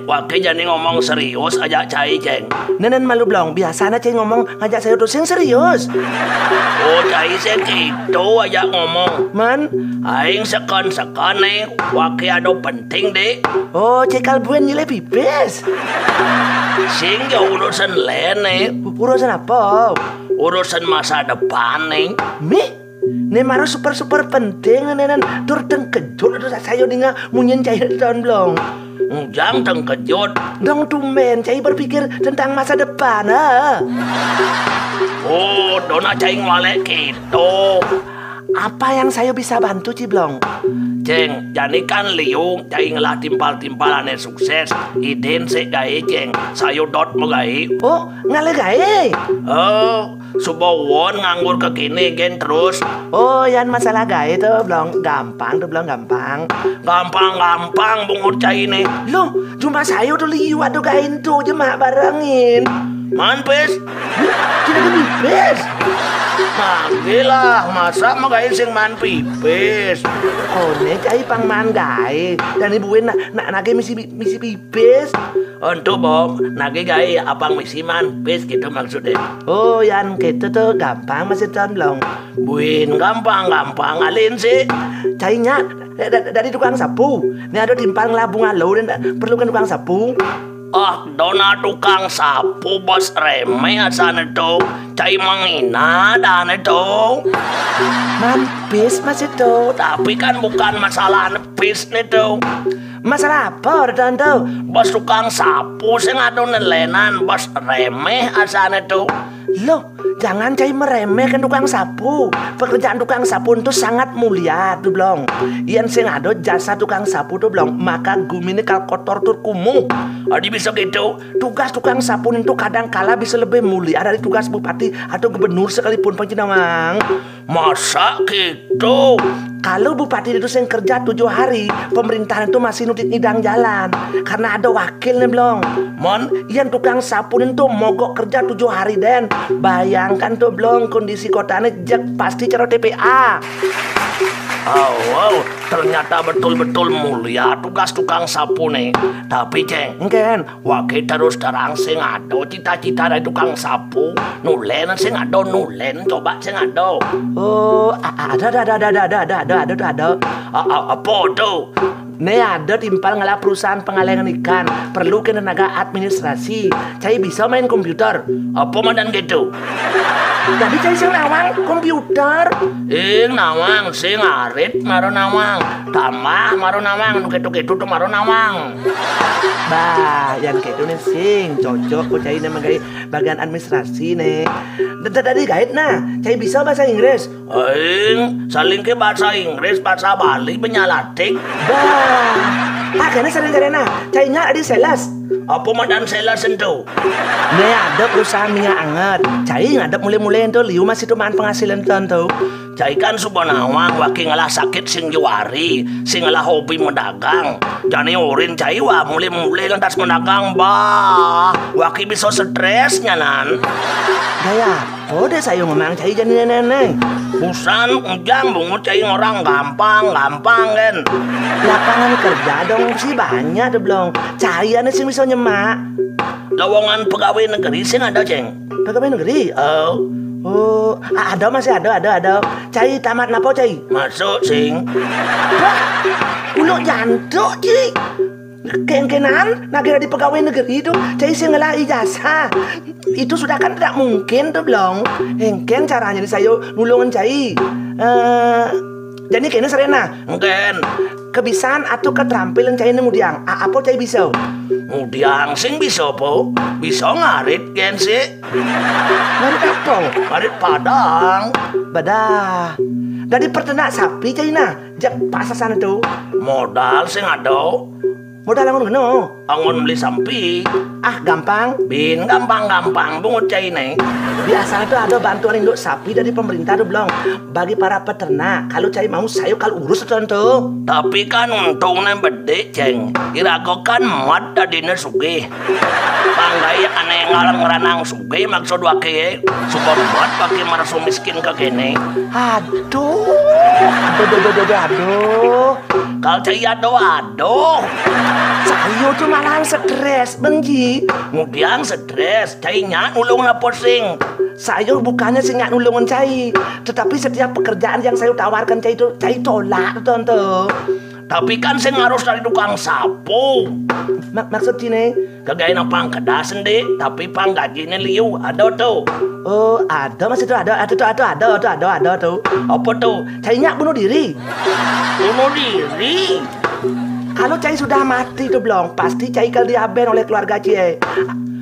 Wakil jadi ngomong serius ajak cai ceng. Nenen malu belong, biasanya cai ngomong ngajak saya terus yang serius. Oh cai segitu ajak ngomong. Man, aing sekon nih, wakil ada penting deh. Oh cai kalbuen nilai pipis. Sing ya urusan lain nih. Urusan apa? Urusan masa depan nih. Nih maru super penting nenen tur kejut atau saya dinga munyin cai tahun belong. Ujang terkejut. Dong tumen, cai berpikir tentang masa depan. Oh, dona cai ngolek gitu. Apa yang saya bisa bantu, Ciblong? Ceng, jadi kan liung cai ngelah timpal-timpalan sukses. Iden se gae ceng, sayo dot megai. Oh, ngale gae. Oh, subawon nganggur ke kini gen terus. Oh, yang masalah gae tuh belum gampang tuh belum gampang. Gampang bungut cai ini. Loh, cuma saya udah liwat tuh gae tuh jemaah barengin. Man pes? Kita ke pipis. Gila, masa megai sing man pipis. Oh, nih cai pang man gae. Dan ibuin nage misi pipis. Untuk bom, nage gae apang misi man pis gitu maksudnya. Oh, yang gitu tuh gampang masih tahun belum. Buin gampang alin sih. Cainya dari tukang sapu. Ini ada timpal ngelabung alau dan perlukan tukang sapu. Dona tukang sapu bos remeh asana tuh. Cai menghina dan itu. Mampis masih tuh. Tapi kan bukan masalah nepis nih tuh. Masalah apa dan tuh? Bos tukang sapu sing adu nelenan bos remeh asana tuh. Loh, jangan cai meremehkan tukang sapu. Pekerjaan tukang sapu itu sangat mulia tuh belum. Ian sing ada jasa tukang sapu tuh belum. Maka gumine kal kotor tuh kumuh. Adi bisa gitu. Tugas tukang sapu itu kadang kala bisa lebih mulia dari tugas bupati atau gubernur sekalipun Pancinawang. Masa gitu? Kalau bupati itu yang kerja 7 hari, pemerintahan itu masih nutit ngidang jalan. Karena ada wakilnya belum. Mon, yang tukang sapu itu mogok kerja 7 hari den. Bayangkan tuh belum kondisi kotanya jek pasti cara TPA. Oh, wow, ternyata betul-betul mulia tugas tukang sapu nih. Tapi ceng, Engken, wakil terus terang sing ado cita-cita dari tukang sapu. Nulen sing ado nulen, coba sing ado. Oh, ada. Apa tuh? Nih ada timpal ngelap perusahaan pengalengan ikan. Perlu ke tenaga administrasi. Cai bisa main komputer. Apa madan gitu? Jadi cai sing nawang komputer. Nawang sing arit maro nawang. Tambah maro nawang. Nuketu-ketu tuh maro nawang. Bah, yang gitu nih sing cocok kok cai nih magai bagian administrasi nih. Tadi guide nah, cai bisa bahasa Inggris. Saling ke bahasa Inggris, bahasa Bali penyalatik. Bah, kayaknya sering karena cainya ada sales. Apa madan sales itu? Nih ada perusahaan minyak anget. Cai ngadep mulai-mulai itu liu masih tuh penghasilan tuh. Cai kan subhanawang waki ngalah sakit sing juari, sing ngalah hobi mendagang. Jani urin cai wah mulai-mulai lantas mendagang bah. Waki bisa stresnya nan. Gaya, deh saya ngomong cai jadi neneng. Busan ujang bungut cai orang gampang kan. Lapangan kerja dong sih banyak tuh belum. Cai aneh sih bisa nyemak. Lowongan pegawai negeri sing ada ceng. Pegawai negeri? Oh, ada masih ada. Cai tamat napa cai? Masuk sing. Ulo jantuk cai. Kengkenan nakira di pegawai negeri itu cai sing ngelah ijazah. Itu sudah kan tidak mungkin tuh belum. Engken caranya di saya nulungan cai. Jadi kayaknya serena. Mungkin kebiasaan atau keterampilan cai ngudiang. Apa cai bisa? Ngudiang sing bisa po. Bisa ngarit kan sih. Ngarit apa? Ngarit padang. Badah. Dari peternak sapi cai nah. Jak pasasan itu. Modal sing ada. Modal angon ngono. Angon beli sapi. Ah gampang. Bin gampang-gampang bungut cai nih. Biasa itu ada bantuan induk sapi dari pemerintah tuh belum. Bagi para peternak. Kalau cai mau sayo kalau urus itu tuh. Tapi kan untungnya bede ceng. Irago kan mat dadine sugih. Panggai aneh ngalang ngeranang sugih maksud wake. Suka mat pakai marasu miskin ke kene. Aduh. Aduh. Kalau cai aduh. Sayo tuh malah stres benji. Kemudian stres, cainya nulung na pusing. Saya bukannya sih nggak nulungan cai, tetapi setiap pekerjaan yang saya tawarkan cai itu cai tolak tante. Tapi kan saya harus dari tukang sapu. Maksud ini? Kagak enak pang kedas sendiri, tapi pang gajinya liu ada tuh. Oh ada mas itu ada tuh. Apa tuh? Cainya bunuh diri. Bunuh diri. Kalau cai sudah mati tuh belum, pasti cai kalau diaben oleh keluarga cie.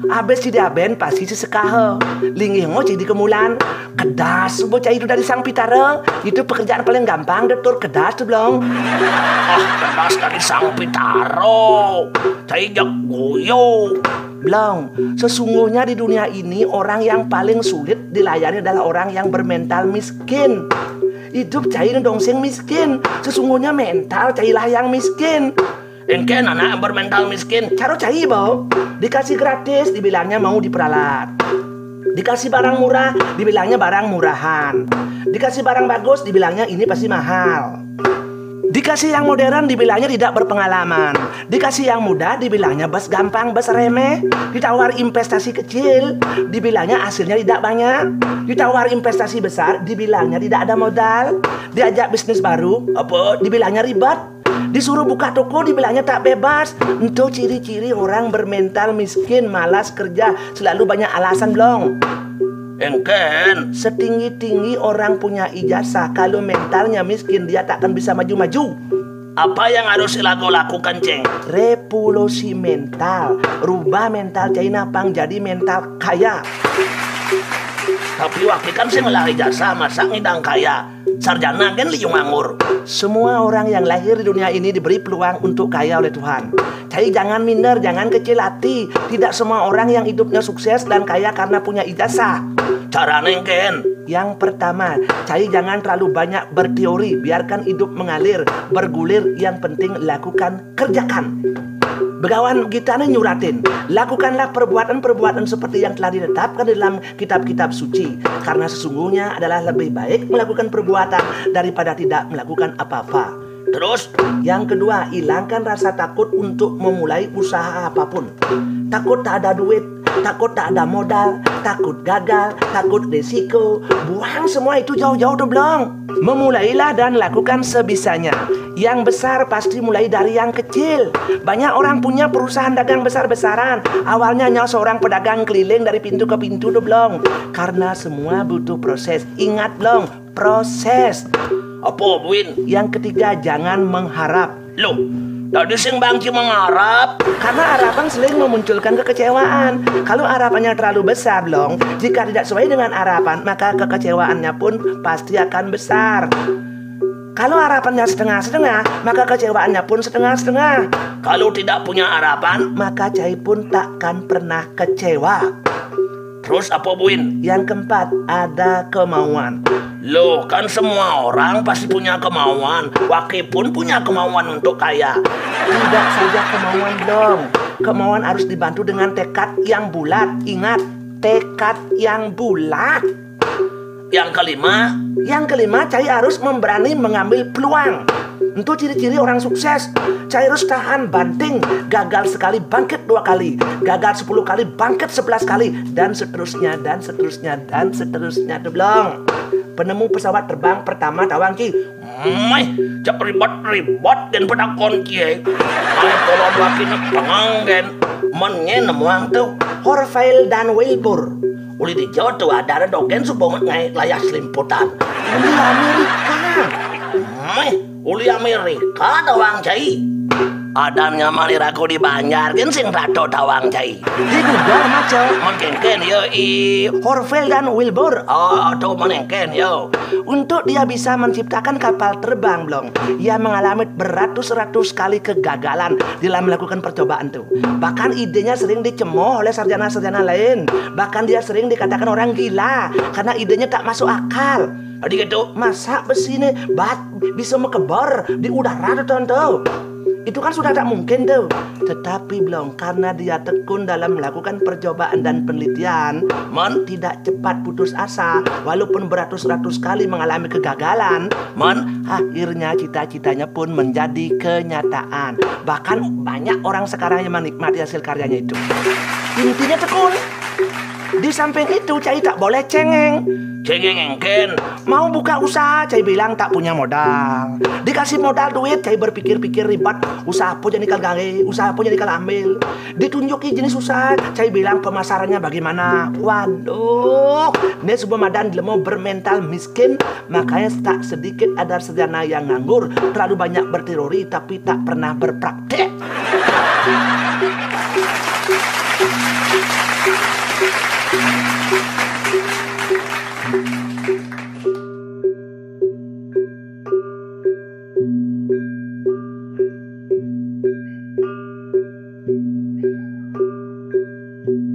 Habis si diaben pasti si sekahe. Lingi ngoci di kemulan. Kedas subuh cai itu dari sang pitara. Itu pekerjaan paling gampang detur kedas tuh belum. Ah kedas dari sang pitaro. Cai jak goyo. Belum. Sesungguhnya di dunia ini orang yang paling sulit dilayani adalah orang yang bermental miskin. Hidup cai dong sing miskin. Sesungguhnya mental cailah yang miskin. Engken anak bermental miskin. Caro cai bau. Dikasih gratis dibilangnya mau diperalat. Dikasih barang murah dibilangnya barang murahan. Dikasih barang bagus dibilangnya ini pasti mahal. Dikasih yang modern dibilangnya tidak berpengalaman. Dikasih yang mudah dibilangnya bas gampang, bas remeh. Ditawar investasi kecil dibilangnya hasilnya tidak banyak. Ditawar investasi besar dibilangnya tidak ada modal. Diajak bisnis baru apa dibilangnya ribet. Disuruh buka toko dibilangnya tak bebas. Itu ciri-ciri orang bermental miskin, malas kerja, selalu banyak alasan belum. Engken Setinggi-tinggi orang punya ijazah, kalau mentalnya miskin dia tak akan bisa maju-maju. apa yang harus lakukan ceng? Revolusi mental. Rubah mental China pang jadi mental kaya. Tapi wakil kan saya ngelari jasa masa ngidang kaya. Sarjana kan liung anggur. Semua orang yang lahir di dunia ini diberi peluang untuk kaya oleh Tuhan. Cai jangan minder, jangan kecil hati. Tidak semua orang yang hidupnya sukses dan kaya karena punya ijazah. Caranya Ken? Yang pertama, Cai jangan terlalu banyak berteori. Biarkan hidup mengalir, bergulir. Yang penting lakukan, kerjakan. Begawan kita nih nyuratin, lakukanlah perbuatan-perbuatan seperti yang telah ditetapkan dalam kitab-kitab suci. Karena sesungguhnya adalah lebih baik melakukan perbuatan daripada tidak melakukan apa-apa. Terus? Yang kedua, hilangkan rasa takut untuk memulai usaha apapun. Takut tak ada duit, takut tak ada modal, takut gagal, takut risiko. Buang semua itu jauh-jauh tuh belum. Memulailah dan lakukan sebisanya. Yang besar pasti mulai dari yang kecil. Banyak orang punya perusahaan dagang besar-besaran. Awalnya hanya seorang pedagang keliling dari pintu ke pintu tuh belum. Karena semua butuh proses. Ingat belum? Proses. Apa Win? Yang ketiga, jangan mengharap. Loh, tadi sing bangki mengharap. Karena harapan sering memunculkan kekecewaan. Kalau harapannya terlalu besar belum, jika tidak sesuai dengan harapan, maka kekecewaannya pun pasti akan besar. Kalau harapannya setengah-setengah, maka kecewaannya pun setengah-setengah. Kalau tidak punya harapan, maka Cai pun takkan pernah kecewa. Terus apa Win? Yang keempat, ada kemauan. Loh, kan semua orang pasti punya kemauan. Waki pun punya kemauan untuk kaya. Tidak saja kemauan dong. Kemauan harus dibantu dengan tekad yang bulat. Ingat, tekad yang bulat. Yang kelima, Cai harus memberani mengambil peluang. Untuk ciri-ciri orang sukses, Cai harus tahan banting. Gagal sekali, bangkit 2 kali. Gagal 10 kali, bangkit 11 kali. Dan seterusnya, dan seterusnya, dan seterusnya. Belum. Penemu pesawat terbang pertama tawang ki. Cak ribet dan pada kunci. Ay polon waki nak panganggen. Menye nemuang tuh. Horvail dan Wilbur. Uli di Jawa tuh ada dogen subonget ngai layar selimputan. Uli Amerika. Uli Amerika tawang cai. Adannya maniraku dibanjarkan sing rado tawang cai. Di Google maco. Mengkenken yo i. Horvel dan Wilbur. Oh, tuh menengken yo. Untuk dia bisa menciptakan kapal terbang, Blong, ia mengalami beratus-ratus kali kegagalan dalam melakukan percobaan tuh. Bahkan idenya sering dicemooh oleh sarjana-sarjana lain. Bahkan dia sering dikatakan orang gila karena idenya tak masuk akal. Tadi gitu. Masa besi ini bisa mekebor di udara tuh, tuh. Itu kan sudah tak mungkin tuh. Tetapi Blong, karena dia tekun dalam melakukan percobaan dan penelitian, tidak cepat putus asa walaupun beratus-ratus kali mengalami kegagalan, akhirnya cita-citanya pun menjadi kenyataan. Bahkan banyak orang sekarang yang menikmati hasil karyanya itu. Intinya tekun. Di samping itu, Cai tak boleh cengeng. Cengeng engken. Mau buka usaha, Cai bilang tak punya modal. Dikasih modal duit, Cai berpikir-pikir ribet. Usaha apa jadi gawe, usaha apa jadi ambil. Ditunjuki jenis usaha, Cai bilang pemasarannya bagaimana. Waduh, ini sebuah madan mau bermental miskin. Makanya tak sedikit ada sarjana yang nganggur, terlalu banyak berteori tapi tak pernah berpraktek.